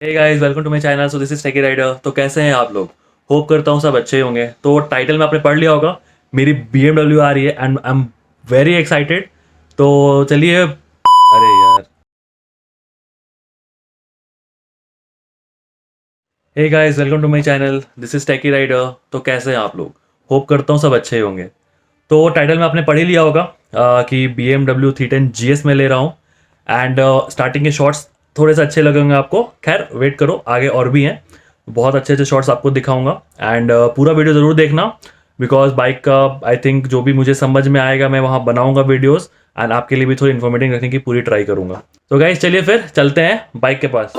Hey guys, welcome to my channel. So this is Techy Rider. तो कैसे हैं आप लोग? होप करता हूँ सब अच्छे ही होंगे। तो टाइटल में आपने पढ़ लिया होगा, मेरी BMW आ रही है and I am very excited. तो चलिए। अरे यार। Hey guys, welcome to my channel. This is Techy Rider. तो कैसे हैं आप लोग? होप करता हूँ सब अच्छे ही होंगे। तो टाइटल में आपने पढ़ ही लिया होगा कि BMW 310 GS में ले रहा हूँ। एंड स्टार्टिंग के शॉट्स थोड़े से अच्छे लगेंगे आपको। खैर वेट करो, आगे और भी हैं। बहुत अच्छे अच्छे शॉट्स आपको दिखाऊंगा। एंड पूरा वीडियो ज़रूर देखना, बिकॉज बाइक का आई थिंक जो भी मुझे समझ में आएगा मैं वहाँ बनाऊंगा वीडियोस। एंड आपके लिए भी थोड़ी इन्फॉर्मेटिव रखने की पूरी ट्राई करूंगा। तो गाइज चलिए फिर चलते हैं बाइक के पास।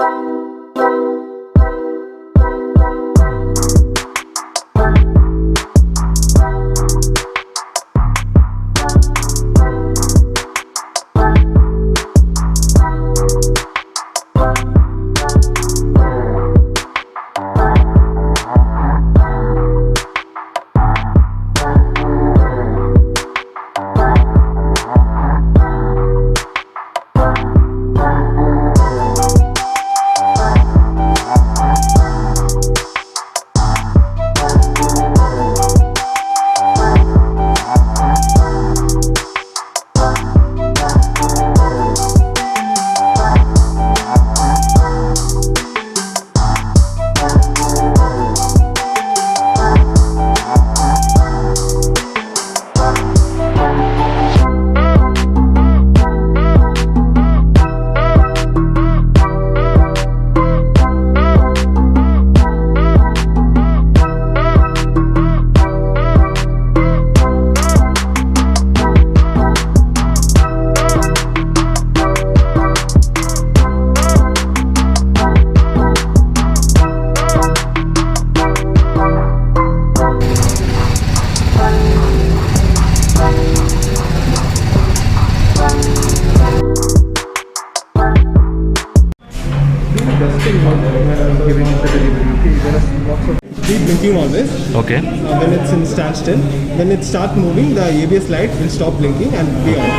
Giving it the delivery. Okay, there are lots of keep blinking always. Okay When it's in standstill, when it start moving, the ABS light will stop blinking and be on.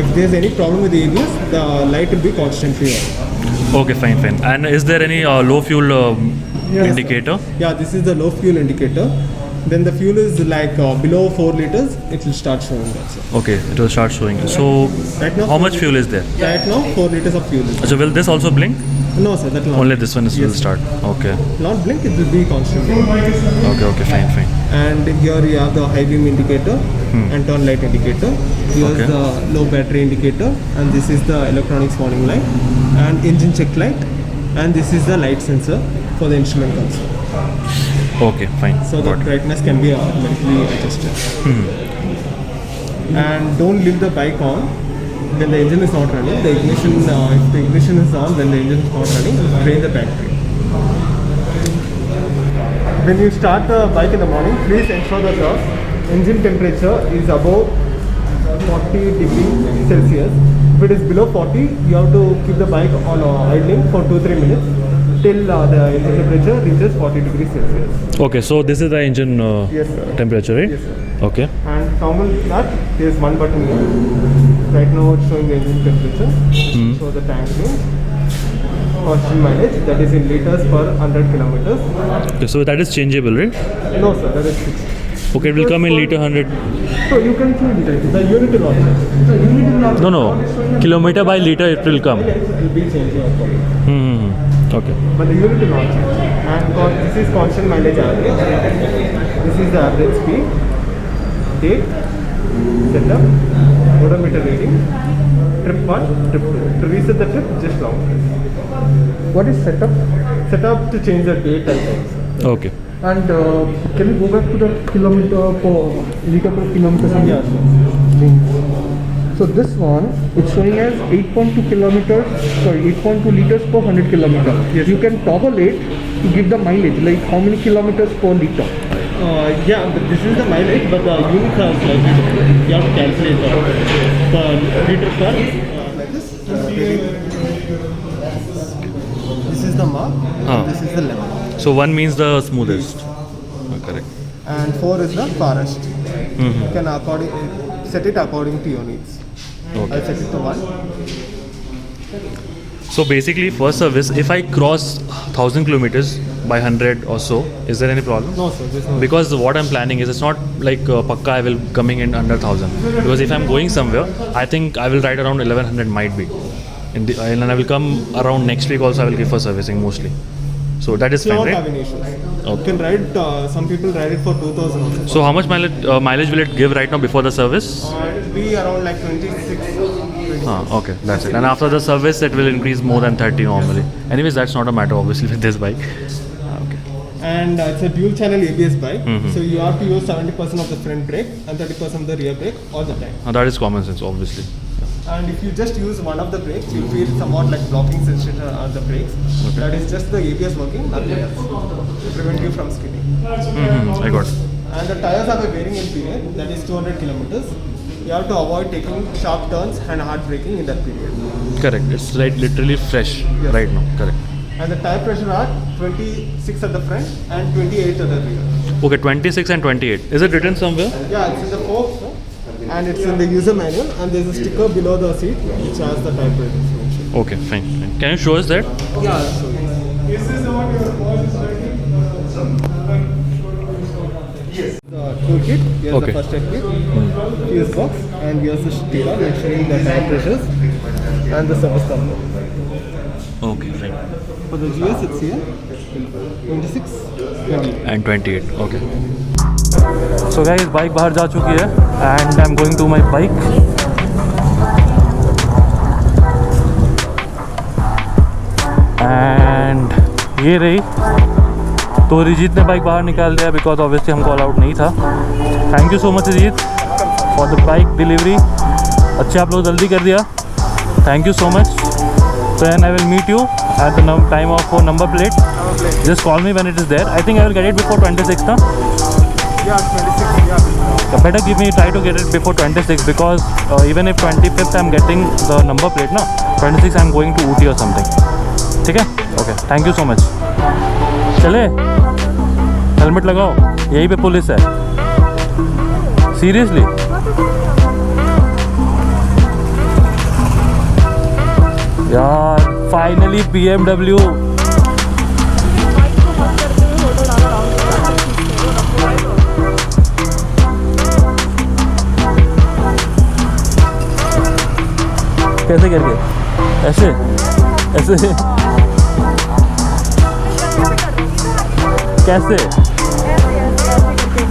If there's any problem with the ABS, the light will be constantly on. Okay fine fine. And is there any low fuel Yes, indicator? Yeah, this is the low fuel indicator. Then the fuel is like below 4 liters, it will start showing that. So Okay, it will start showing. So, Right now, how much fuel is there? right now 4 liters of fuel is. So, will this also blink? No sir, that will not. Only this one will Yes. start. Okay, Not blink, it will be constantly. okay, fine, fine. And here you have the high beam indicator and turn light indicator. Here's Okay. the low battery indicator, and this is the electronics warning light and engine check light, and this is the light sensor for the instrument console. Okay, fine. So the Got it. brightness can be automatically adjusted. And don't leave the bike on when the engine is not running. The ignition, if the ignition is on, when the engine is not running, drain the battery. When you start the bike in the morning, please ensure that the engine temperature is above 40 degrees Celsius. If it is below 40, you have to keep the bike on idling for 2-3 minutes till the engine temperature reaches 40 degrees Celsius. Okay, so this is the engine Yes, sir. temperature, right? Yes, sir. Okay. And thermal nut, there is one button here. Right now it's showing the engine temperature. So the tank range, constant mileage, that is in liters per 100 kilometers. Okay, so that is changeable, right? No sir, that is fixed. Okay, it will come in liter 100. So you can change it. The unit will not change. The unit will not No, kilometer by liter it will come. It will be changing accordingly. Okay. But the unit will not change. And this is constant mileage average. This is the average speed, date, setup, odometer reading, trip 1, trip 2. To reset the trip, just long press. What is setup? Setup to change the date and time. Okay. And can you go back to the kilometer per liter per kilometer? Yeah, sure. So this one, it's showing as 8.2 kilometers, sorry, 8.2 liters per 100 kilometer. Yes, You can toggle it to give the mileage, like how many kilometers per liter. Yeah, but this is the mileage, but the units are slightly different. You have to calculate the liter per like this. This is the mark. Ah. This is the lemon. So 1 means the smoothest. Correct. And 4 is the farthest. You can set it according to your needs. Okay. I'll set it to 1. So basically, first service, if I cross 1000 kilometers by 100 or so, is there any problem? No sir, there's no. Because what I'm planning is it's not like pakka I will coming in under 1000. Because if I'm going somewhere, I think I will ride around 1100 might be. And I will come around next week also. I will give for servicing mostly. So that is You fine, won't right? have any issues. Okay. You can ride. Some people ride it for 2000 also. So how much mileage will it give right now before the service? It will be around like 26. 20. Okay, that's it. And after the service, it will increase more than 30 normally. Anyways, that's not a matter obviously with this bike. Okay. And it's a dual channel ABS bike, Mhm. so you have to use 70% of the front brake and 30% of the rear brake all the time. Now that is common sense, obviously. And if you just use one of the brakes, you feel somewhat like blocking sensation on the brakes. Okay. That is just the ABS working, nothing else, to prevent you from skidding. I got it. And the tires have a wearing in period, that is 200 kilometers. You have to avoid taking sharp turns and hard braking in that period. Correct. It's like literally fresh Yes. right now. Correct. And the tire pressure are 26 at the front and 28 at the rear. Okay, 26 and 28. Is it written somewhere? Yeah, it's in the forks, and it's in the user manual, and there's a sticker below the seat which has the type rating information. Okay, fine. Can you show us that? Yeah, I'll show you. This is the one your boss is writing. Yes. The toolkit, here's Okay. the first aid kit, fuse box, and here's the sticker mentioning the tire pressures and the service number. Okay, fine. For the GS, it's here, 26, 20. And 28. Okay. So guys, bike बाहर जा चुकी है and I'm going to my bike. And ये रही. तो रिजीत ने bike बाहर निकाल दिया बिकॉज ऑब्वियसली हमको अलाउड नहीं था. Thank you so much Rijit for the bike delivery. अच्छे आप लोग जल्दी कर दिया. Thank you so much. Then I will meet you at the time of number plate. Just call me when it is there. I think I will get it before 26th. Huh? Yeah, 26, yeah. Better give me try to get it before 26 because even if 25th I'm getting the number plate, no, 26 I'm going to Ooty or something. ठीक है? Okay. Thank you so much. चले? Helmet लगाओ. यहीं पे police है. Seriously? यार finally BMW. कैसे करके? ऐसे ऐसे कैसे?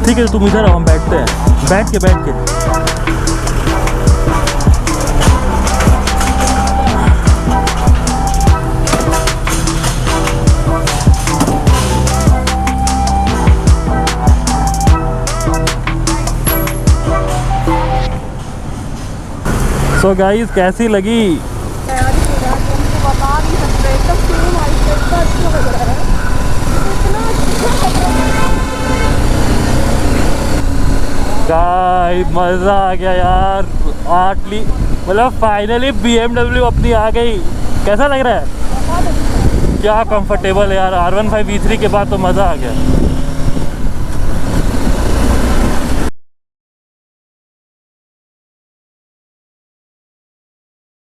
ठीक है तुम इधर आओ, हम बैठते हैं. बैठ के सो गाइस कैसी लगी? तैयारी हो रहा है, तुमको बता नहीं सकते, एकदम सेम आइस इतना अच्छा लग रहा है, इतना अच्छा लग रहा है। गाइस मज़ा आ गया यार. आटली मतलब फाइनली BMW अपनी आ गई. कैसा लग रहा है? क्या कंफर्टेबल है यार. R15 V3 के बाद तो मज़ा आ गया.